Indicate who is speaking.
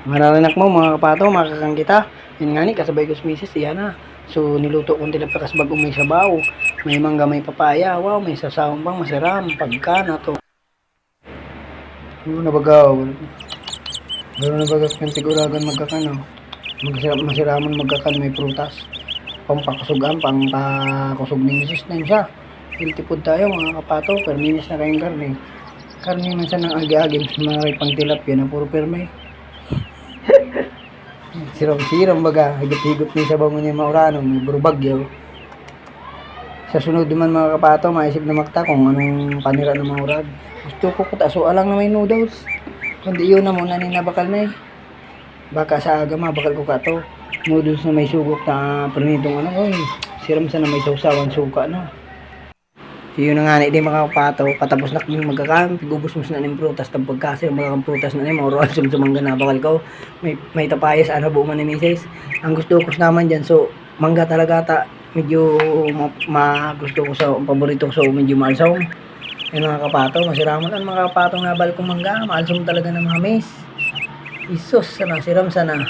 Speaker 1: Mararanak mo mga kapato, makakang kita. Yun nga ni, kasabay ko sa misis, yan na. So, niluto kong tinapakas bagong may sabaw. May mangga, may papaya. Wow, may sasawang pang masiram. Pagka na to. Ano na bagaw? Gano'n na bagaw yung tiguragan magkakano. Masiraman magkakan, may prutas. Pampakasugan, pampakusog ni misis na yun siya. Healthy food tayo mga kapato, perminis na kayong karne. Karne man siya ng agi-agi, mas maray pang tilapia na puro perme. Siram-siram baga, higop-higop ni sabaw mo niya maurano, may burubagyo. Sa sunod naman mga kapato, maisip na makta kung anong panira ng mga urag. Gusto ko kutaso alang na may noodles. Kundi yun na muna ni nabakal na eh. Baka sa aga mabakal ko kato. Noodles na may sugok na prinitong ano, oy. Siram sa na may sausawan suka no. So yun na nga na di mga kapato, patapos na kami magkakam, pigubos mo na ng prutas, tapos pagkasi mga prutas na ni mauro alsum sa mangga na bakal ko. May tapayas ano buo man ni misis. Ang gusto ko naman diyan so mangga talaga ta medyo gusto ko sa paborito ko so medyo malsaw. Yung mga kapato, masiraman ang mga kapatong nabal kong mangga, malsum talaga ng mga mais. Isos sana siram sana.